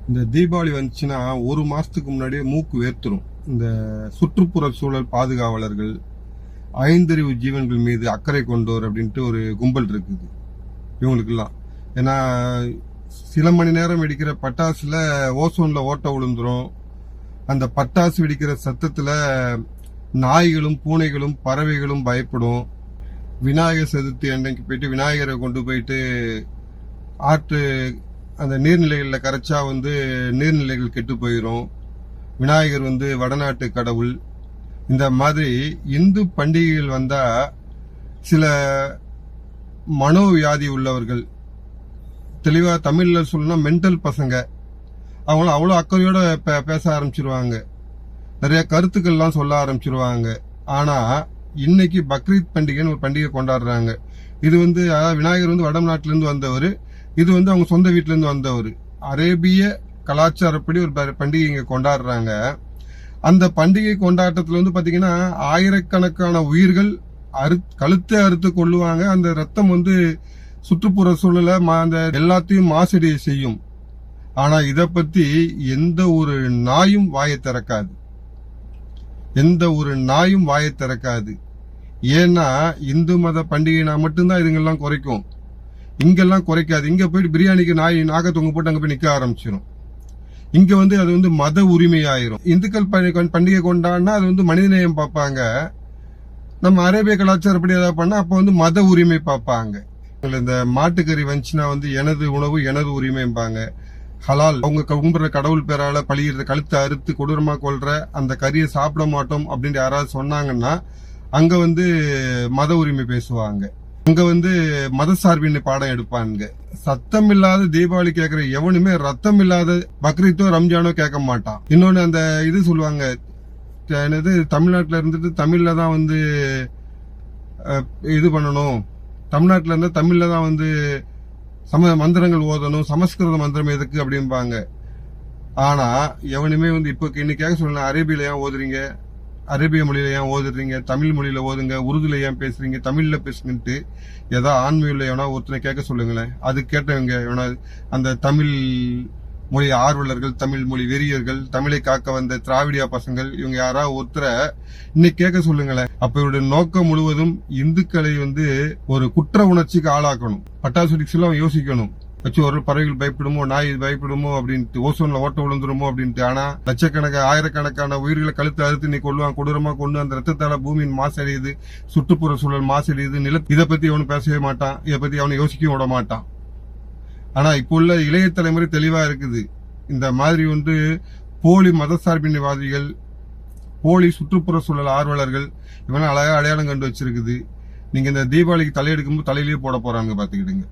இந்த தீபாவளி வந்துச்சுன்னா ஒரு மாசத்துக்கு முன்னாடியே மூக்கு வேர்த்துரும். இந்த சுற்றுப்புற சூழல் பாதுகாவலர்கள், ஐந்தறிவு ஜீவன்கள் மீது அக்கறை கொண்டோர் அப்படின்ட்டு ஒரு கும்பல் இருக்குது இவங்களுக்கெல்லாம். ஏன்னா சில மணி நேரம் வெடிக்கிற பட்டாசுல ஓசோன்ல ஓட்ட விழுந்துரும். அந்த பட்டாசு வெடிக்கிற சத்தத்துல நாய்களும் பூனைகளும் பறவைகளும் பயப்படும். விநாயகர் சதுர்த்தி அன்னைக்கு போயிட்டு விநாயகரை கொண்டு போயிட்டு ஆற்று அந்த நீர்நிலைகளில் கரைச்சா நீர்நிலைகள் கெட்டு போயிடும். விநாயகர் வடநாட்டு கடவுள். இந்த மாதிரி இந்து பண்டிகைகள் வந்தா சில மனோவியாதி உள்ளவர்கள், தெளிவா தமிழ்ல சொல்லணும்னா மென்டல் பசங்க, அவங்களும் அவ்வளோ அக்கறையோட பேச ஆரம்பிச்சிருவாங்க. நிறைய கருத்துக்கள்லாம் சொல்ல ஆரம்பிச்சிருவாங்க. ஆனா இன்னைக்கு பக்ரீத் பண்டிகைன்னு ஒரு பண்டிகை கொண்டாடுறாங்க. இது விநாயகர் வடநாட்டுல இருந்து வந்தவர். இது அவங்க சொந்த வீட்டுல இருந்து வந்தவர். அரேபிய கலாச்சாரப்படி ஒரு பண்டிகை இங்க கொண்டாடுறாங்க. அந்த பண்டிகை கொண்டாட்டத்துல பாத்தீங்கன்னா ஆயிரக்கணக்கான உயிர்கள் கழுத்தை அறுத்து கொள்ளுவாங்க. அந்த ரத்தம் சுற்றுப்புற சூழல அந்த எல்லாத்தையும் மாசடைய செய்யும். ஆனா இத பத்தி எந்த ஒரு நாயும் வாயை திறக்காது. எந்த ஒரு நாயும் வாயை திறக்காது. ஏன்னா இந்து மத பண்டிகைனா மட்டும்தான் இதுங்கெல்லாம் குறைக்கும். இங்கெல்லாம் குறைக்காது. இங்க போயிட்டு பிரியாணிக்கு நாக தொங்க போட்டு அங்க போய் நிக்க ஆரம்பிச்சிடும். இங்க அது மத உரிமை ஆயிரும். இந்துக்கள் பண்டிகை கொண்டாடினா அது மனிதநேயம் பார்ப்பாங்க. நம்ம அரேபிய கலாச்சாரப்படி ஏதாவது பண்ணா அப்ப மத உரிமை பார்ப்பாங்க. இந்த மாட்டுக்கறி வந்துச்சுன்னா எனது உணவு எனது உரிமைம்பாங்க. ஹலால், அவங்க கும்பிடுற கடவுள் பேரால பழியிற கழுத்தை அறுத்து கொடூரமா கொள்ற அந்த கறியை சாப்பிட மாட்டோம் அப்படின்னு யாராவது சொன்னாங்கன்னா அங்க மத உரிமை பேசுவாங்க. அங்க மத சார்பின் பாடம் எடுப்பாங்க. சத்தம் இல்லாத தீபாவளி கேட்கிற எவனுமே ரத்தம் இல்லாத பக்ரீத்தோ ரம்ஜானோ கேட்க மாட்டான். இன்னொன்னு அந்த இது சொல்லுவாங்க, தமிழ்நாட்டுல இருந்துட்டு தமிழ்ல தான் இது பண்ணணும், தமிழ்நாட்டுல இருந்தா தமிழ்ல தான் மந்திரங்கள் ஓதணும், சமஸ்கிருத மந்திரம் எதுக்கு அப்படிம்பாங்க. ஆனா எவனுமே இப்ப இன்னைக்காக சொல்லணும், அரேபியில ஏன் ஓதுறீங்க, அரேபிய மொழியில ஏன் ஓதுறீங்க, தமிழ் மொழியில ஓதுங்க, உருதுல ஏன் பேசுறீங்க, தமிழ்ல பேசுங்கன்ட்டு ஏதோ ஆன்மீக எவனா ஒருத்தனை கேட்க சொல்லுங்களேன். அது கேட்டவங்க எவனா அந்த தமிழ் மொழி ஆர்வலர்கள், தமிழ் மொழி வெறியர்கள், தமிழை காக்க வந்த திராவிடியா பசங்கள், இவங்க யாராவது ஒருத்தரை இன்னைக்கு கேட்க சொல்லுங்களேன். அப்ப இவருடைய நோக்கம் முழுவதும் இந்துக்களை ஒரு குற்ற உணர்ச்சிக்கு ஆளாக்கணும். பட்டாசு வெடிக்கலாம் யோசிக்கணும், வச்சு ஒரு பறவைகள் பயப்படுமோ, நாய் பயப்படுமோ அப்படின்ட்டு, ஓசோன்ல ஓட்ட விழுந்துருமோ அப்படின்ட்டு. ஆனா ஆயிரக்கணக்கான உயிர்களை கழுத்து அறுத்து நீ கொள்ளுவான், கொடூரமா கொண்டு அந்த ரத்தத்தால பூமியின் மாசடையுது, சுற்றுப்புற சூழல் மாசடையுது. இதை பத்தி அவனு பேசவே மாட்டான், இதை பத்தி அவனை யோசிக்க விட மாட்டான். ஆனா இப்ப உள்ள இளைய தலைமுறை தெளிவா இருக்குது. இந்த மாதிரி போலி மதசார்பின்வாதிகள், போலி சுற்றுப்புற சூழல் ஆர்வலர்கள் இவனை அழகா அடையாளம் கண்டு வச்சிருக்குது. நீங்க இந்த தீபாவளிக்கு தலையெடுக்கும்போது தலையிலேயே போட போறாங்க, பாத்துக்கிடுங்க.